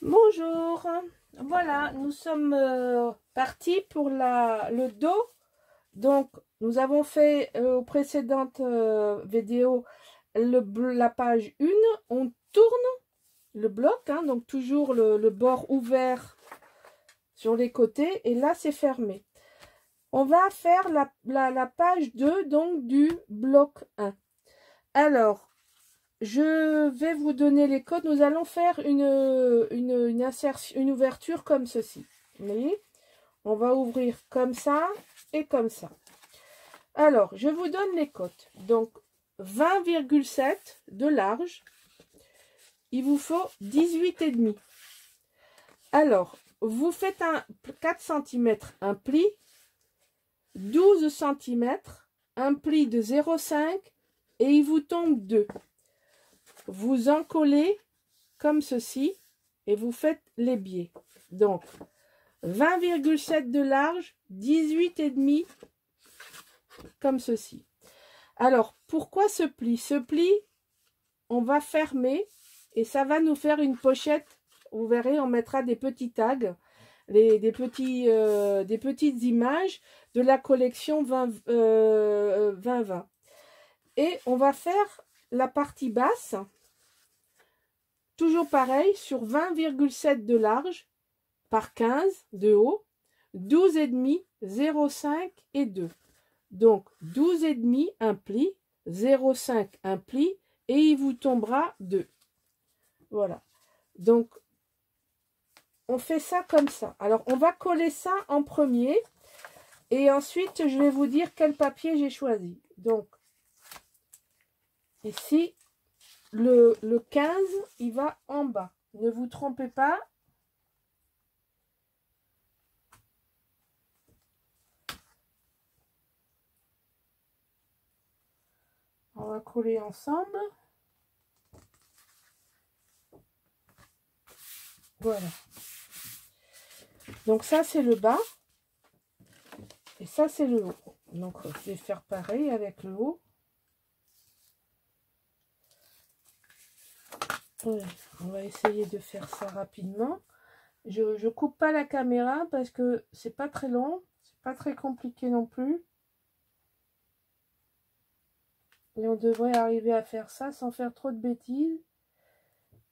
Bonjour, voilà, nous sommes partis pour le dos. Donc, nous avons fait aux précédentes vidéos la page 1. On tourne le bloc, hein, donc toujours le bord ouvert sur les côtés. Et là, c'est fermé. On va faire la page 2, donc du bloc 1. Alors, je vais vous donner les codes. Nous allons faire une insertion, une ouverture comme ceci. Vous voyez, on va ouvrir comme ça et comme ça. Alors, je vous donne les codes. Donc, 20,7 de large. Il vous faut 18,5. Alors, vous faites un 4 cm un pli, 12 cm, un pli de 0,5 et il vous tombe 2. Vous encollez comme ceci et vous faites les biais. Donc 20,7 de large, 18,5 comme ceci. Alors pourquoi ce pli? Ce pli, on va fermer et ça va nous faire une pochette. Vous verrez, on mettra des petits tags, des petites images de la collection 2020. Et on va faire la partie basse. Toujours pareil, sur 20,7 de large par 15 de haut, 12,5, 0,5 et 2. Donc 12,5 un pli, 0,5 un pli et il vous tombera 2. Voilà. Donc on fait ça comme ça. Alors on va coller ça en premier et ensuite je vais vous dire quel papier j'ai choisi. Donc ici, le 15, il va en bas. Ne vous trompez pas. On va coller ensemble. Voilà. Donc ça, c'est le bas. Et ça, c'est le haut. Donc, je vais faire pareil avec le haut. Voilà. On va essayer de faire ça rapidement. Je coupe pas la caméra parce que c'est pas très long. C'est pas très compliqué non plus. Et on devrait arriver à faire ça sans faire trop de bêtises.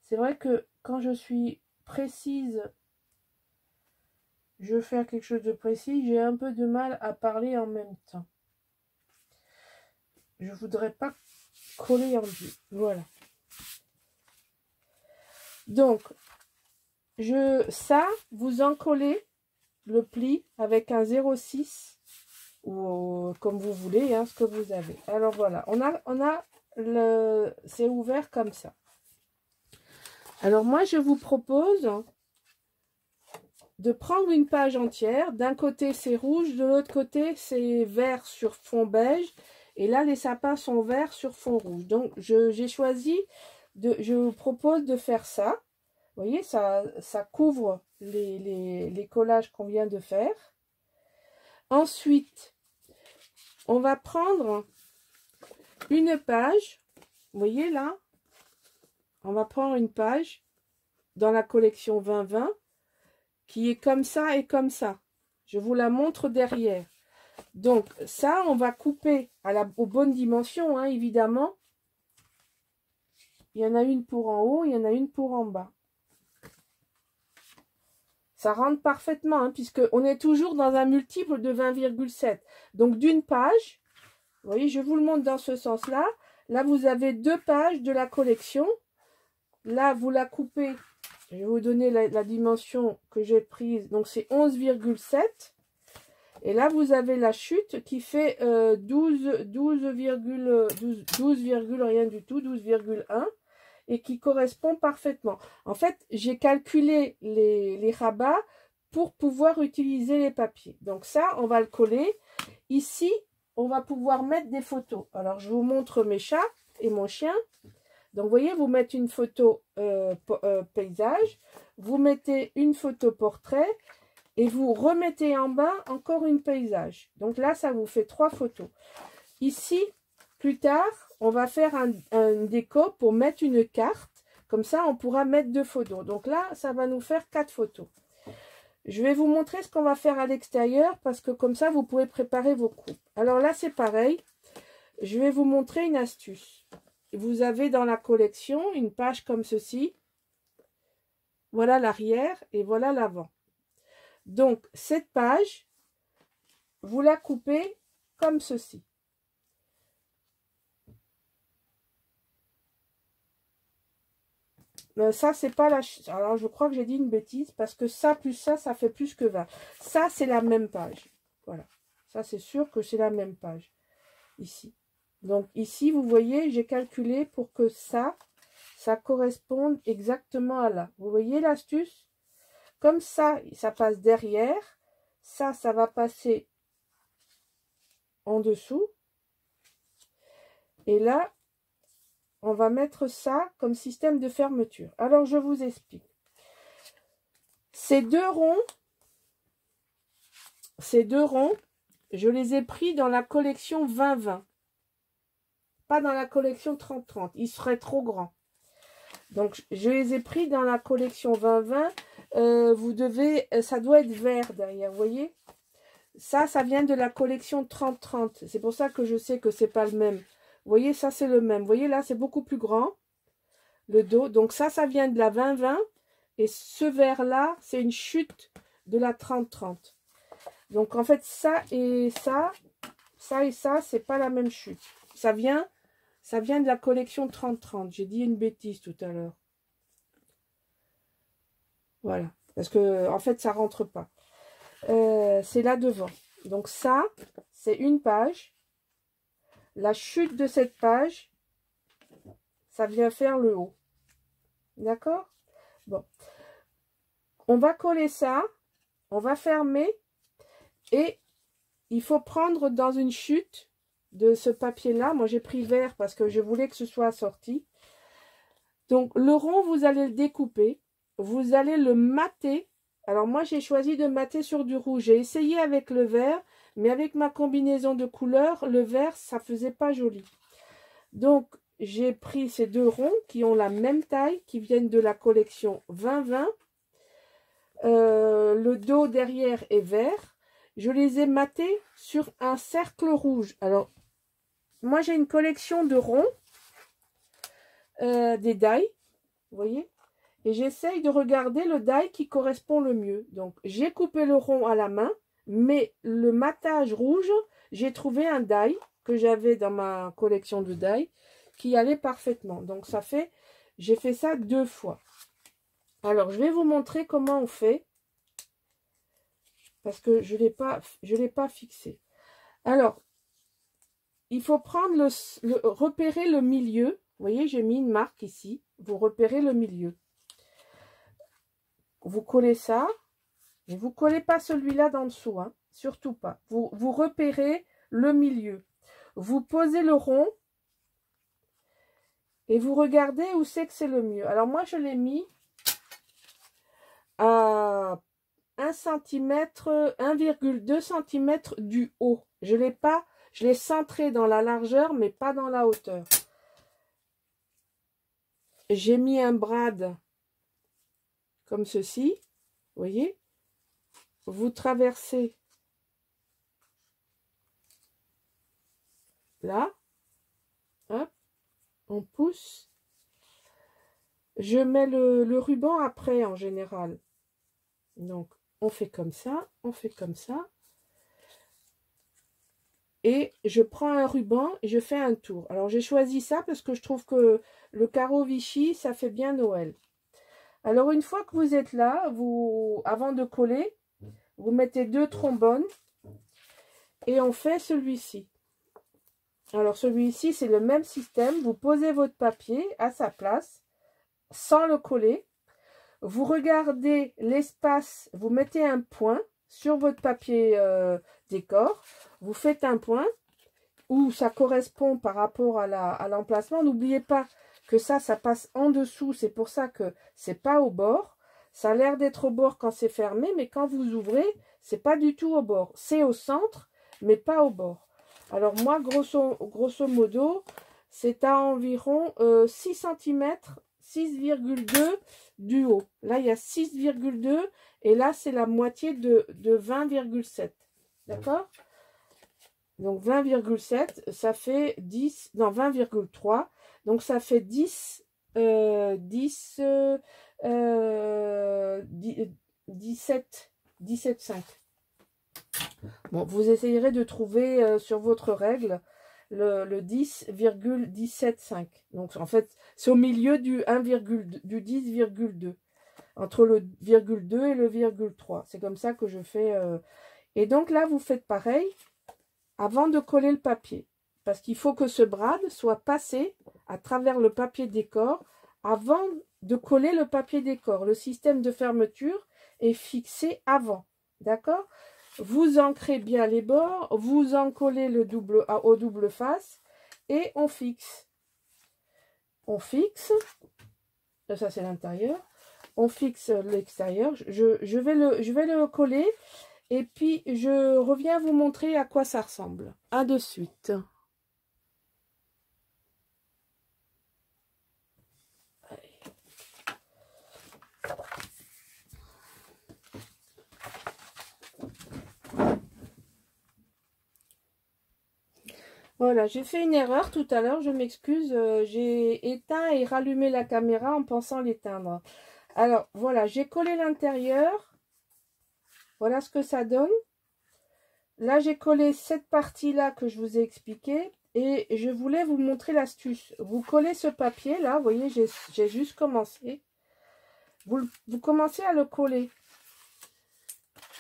C'est vrai que quand je suis précise, je veux faire quelque chose de précis, j'ai un peu de mal à parler en même temps. Je voudrais pas coller en deux. Voilà. Donc, ça, vous en collez le pli avec un 0,6 ou comme vous voulez, hein, ce que vous avez. Alors voilà, c'est ouvert comme ça. Alors moi, je vous propose de prendre une page entière. D'un côté, c'est rouge, de l'autre côté, c'est vert sur fond beige. Et là, les sapins sont verts sur fond rouge. Donc, j'ai choisi, je vous propose de faire ça. Vous voyez, ça couvre les collages qu'on vient de faire. Ensuite, on va prendre une page. Vous voyez là, on va prendre une page dans la collection 2020 qui est comme ça et comme ça. Je vous la montre derrière. Donc ça, on va couper aux bonnes dimensions, hein, évidemment. Il y en a une pour en haut, il y en a une pour en bas. Ça rentre parfaitement, hein, puisqu'on est toujours dans un multiple de 20,7. Donc d'une page, vous voyez, je vous le montre dans ce sens-là. Là, vous avez 2 pages de la collection. Là, vous la coupez. Je vais vous donner la dimension que j'ai prise. Donc c'est 11,7. Et là, vous avez la chute qui fait 12, rien du tout, 12,1 et qui correspond parfaitement. En fait, j'ai calculé les rabats pour pouvoir utiliser les papiers. Donc ça, on va le coller. Ici, on va pouvoir mettre des photos. Alors, je vous montre mes chats et mon chien. Donc, vous voyez, vous mettez une photo paysage, vous mettez une photo portrait, et vous remettez en bas encore une paysage. Donc là, ça vous fait 3 photos. Ici, plus tard, on va faire un déco pour mettre une carte. Comme ça, on pourra mettre 2 photos. Donc là, ça va nous faire 4 photos. Je vais vous montrer ce qu'on va faire à l'extérieur parce que comme ça, vous pouvez préparer vos coupes. Alors là, c'est pareil. Je vais vous montrer une astuce. Vous avez dans la collection une page comme ceci. Voilà l'arrière et voilà l'avant. Donc, cette page, vous la coupez comme ceci. Ça, c'est pas la... Alors, je crois que j'ai dit une bêtise parce que ça plus ça fait plus que 20. Ça, c'est la même page. Voilà. Ça, c'est sûr que c'est la même page. Ici. Donc, ici, vous voyez, j'ai calculé pour que ça corresponde exactement à là. Vous voyez l'astuce? Comme ça passe derrière. Ça va passer en dessous. Et là, on va mettre ça comme système de fermeture. Alors, je vous explique. Ces deux ronds, je les ai pris dans la collection 20-20. Pas dans la collection 30-30. Ils seraient trop grands. Donc, je les ai pris dans la collection 20-20. Ça doit être vert derrière, vous voyez? Ça vient de la collection 30-30. C'est pour ça que je sais que c'est pas le même. Vous voyez, ça, c'est le même. Vous voyez, là, c'est beaucoup plus grand, le dos. Donc, ça vient de la 20-20. Et ce vert-là, c'est une chute de la 30-30. Donc, en fait, ça et ça, c'est pas la même chute. Ça vient de la collection 30-30. J'ai dit une bêtise tout à l'heure. Voilà. Parce que, en fait, ça rentre pas. C'est là devant. Donc, ça, c'est une page. La chute de cette page, ça vient faire le haut. D'accord? Bon. On va coller ça. On va fermer. Et il faut prendre dans une chute de ce papier-là. Moi, j'ai pris vert parce que je voulais que ce soit assorti. Donc, le rond, vous allez le découper. Vous allez le mater. Alors, moi, j'ai choisi de mater sur du rouge. J'ai essayé avec le vert. Mais avec ma combinaison de couleurs, le vert, ça faisait pas joli. Donc, j'ai pris ces deux ronds qui ont la même taille, qui viennent de la collection 20-20. Le dos derrière est vert. Je les ai matés sur un cercle rouge. Alors, moi, j'ai une collection de ronds, des die, vous voyez. Et j'essaye de regarder le die qui correspond le mieux. Donc, j'ai coupé le rond à la main. Mais le matage rouge, j'ai trouvé un die que j'avais dans ma collection de die qui allait parfaitement. Donc ça fait, j'ai fait ça 2 fois. Alors je vais vous montrer comment on fait parce que je l'ai pas fixé. Alors il faut prendre repérer le milieu. Vous voyez, j'ai mis une marque ici. Vous repérez le milieu. Vous collez ça. Et vous ne collez pas celui-là d'en dessous, hein, surtout pas. Vous repérez le milieu. Vous posez le rond et vous regardez où c'est que c'est le mieux. Alors moi, je l'ai mis à 1 cm, 1,2 cm du haut. Je l'ai centré dans la largeur, mais pas dans la hauteur. J'ai mis un brad comme ceci, vous voyez. Vous traversez là, hop, on pousse. Je mets le ruban après en général. Donc, on fait comme ça, on fait comme ça. Et je prends un ruban et je fais un tour. Alors, j'ai choisi ça parce que je trouve que le carreau Vichy, ça fait bien Noël. Alors, une fois que vous êtes là, avant de coller, vous mettez 2 trombones et on fait celui-ci. Alors, celui-ci, c'est le même système. Vous posez votre papier à sa place sans le coller. Vous regardez l'espace, vous mettez un point sur votre papier décor. Vous faites un point où ça correspond par rapport à l'emplacement. N'oubliez pas que ça passe en dessous. C'est pour ça que c'est pas au bord. Ça a l'air d'être au bord quand c'est fermé, mais quand vous ouvrez, c'est pas du tout au bord. C'est au centre, mais pas au bord. Alors moi, grosso modo, c'est à environ 6 cm, 6,2 du haut. Là, il y a 6,2 et là, c'est la moitié de 20,7. D'accord? Donc 20,7, ça fait 10, non 20,3. Donc ça fait 10, 17,5. Bon, vous essayerez de trouver sur votre règle le 10,175. Donc en fait, c'est au milieu du 10,2. Entre le virgule 2 et le virgule 3. C'est comme ça que je fais. Et donc là, vous faites pareil avant de coller le papier. Parce qu'il faut que ce brad soit passé à travers le papier décor avant de coller le papier décor. Le système de fermeture est fixé avant. D'accord? Vous ancrez bien les bords, vous en collez le double, au double face et on fixe. On fixe. Ça, c'est l'intérieur. On fixe l'extérieur. Je vais le coller et puis je reviens vous montrer à quoi ça ressemble. À de suite. Voilà, j'ai fait une erreur tout à l'heure, je m'excuse, j'ai éteint et rallumé la caméra en pensant l'éteindre. Alors, voilà, j'ai collé l'intérieur. Voilà ce que ça donne. Là, j'ai collé cette partie-là que je vous ai expliqué. Et je voulais vous montrer l'astuce. Vous collez ce papier, là, vous voyez, j'ai juste commencé. Vous commencez à le coller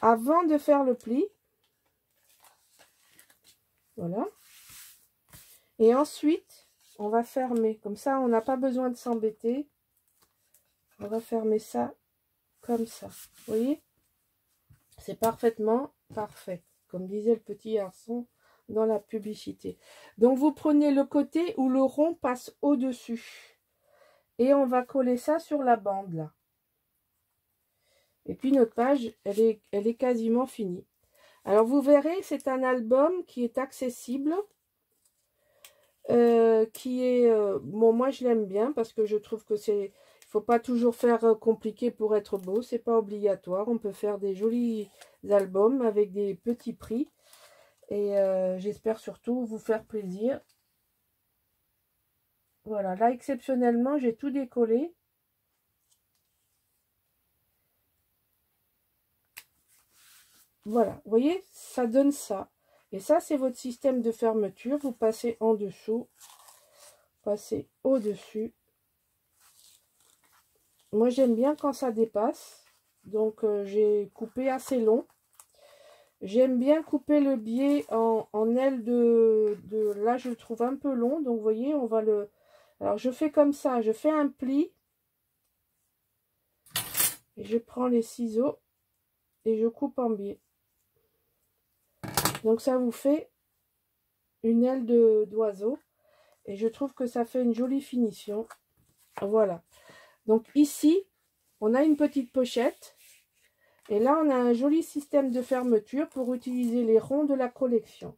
avant de faire le pli. Voilà. Et ensuite, on va fermer. Comme ça, on n'a pas besoin de s'embêter. On va fermer ça comme ça. Vous voyez? C'est parfaitement parfait. Comme disait le petit garçon dans la publicité. Donc, vous prenez le côté où le rond passe au-dessus. Et on va coller ça sur la bande, là. Et puis, notre page, elle est quasiment finie. Alors, vous verrez, c'est un album qui est accessible. Bon, moi je l'aime bien parce que je trouve que il faut pas toujours faire compliqué pour être beau, c'est pas obligatoire, on peut faire des jolis albums avec des petits prix et j'espère surtout vous faire plaisir. Voilà, là exceptionnellement j'ai tout décollé. Voilà, vous voyez, ça donne ça. Et ça, c'est votre système de fermeture. Vous passez en dessous, passez au-dessus. Moi, j'aime bien quand ça dépasse. Donc, j'ai coupé assez long. J'aime bien couper le biais en aile de... Là, je le trouve un peu long. Donc, vous voyez, on va le... Alors, je fais comme ça. Je fais un pli. Et je prends les ciseaux. Et je coupe en biais. Donc ça vous fait une aile d'oiseau. Et je trouve que ça fait une jolie finition. Voilà. Donc ici, on a une petite pochette. Et là, on a un joli système de fermeture pour utiliser les ronds de la collection.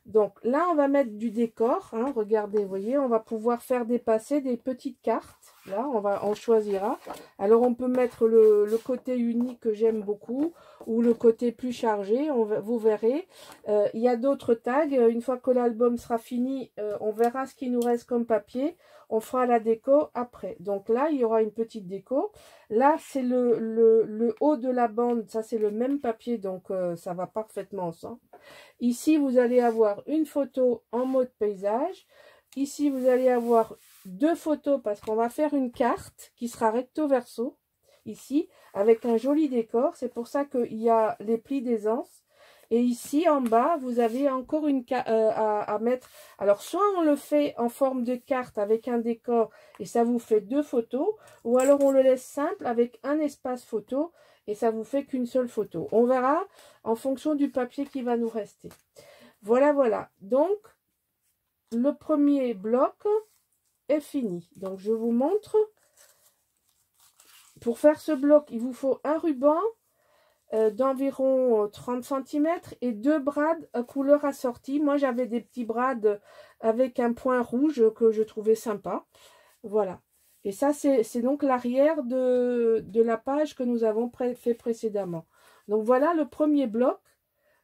Donc là, on va mettre du décor. Hein, regardez, vous voyez, on va pouvoir faire dépasser des petites cartes. Là, on choisira. Alors, on peut mettre le côté unique que j'aime beaucoup ou le côté plus chargé. Vous verrez. Il y a d'autres tags. Une fois que l'album sera fini, on verra ce qu'il nous reste comme papier. On fera la déco après. Donc là, il y aura une petite déco. Là, c'est le haut de la bande. Ça, c'est le même papier. Donc, ça va parfaitement ensemble. Ici, vous allez avoir une photo en mode paysage. Ici, vous allez avoir deux photos parce qu'on va faire une carte qui sera recto verso. Ici, avec un joli décor. C'est pour ça qu'il y a les plis d'aisance. Et ici, en bas, vous avez encore une à mettre. Alors, soit on le fait en forme de carte avec un décor et ça vous fait deux photos. Ou alors, on le laisse simple avec un espace photo et ça vous fait qu'une seule photo. On verra en fonction du papier qui va nous rester. Voilà, voilà. Donc, le premier bloc est fini. Donc, je vous montre. Pour faire ce bloc, il vous faut un ruban d'environ 30 cm et deux brades à couleur assortie. Moi, j'avais des petits brades avec un point rouge que je trouvais sympa. Voilà. Et ça, c'est donc l'arrière de la page que nous avons fait précédemment. Donc voilà le premier bloc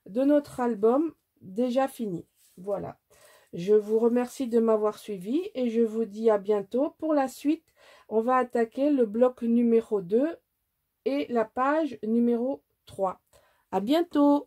de notre album déjà fini. Voilà. Je vous remercie de m'avoir suivi et je vous dis à bientôt. Pour la suite, on va attaquer le bloc numéro 2 et la page numéro 3. À bientôt!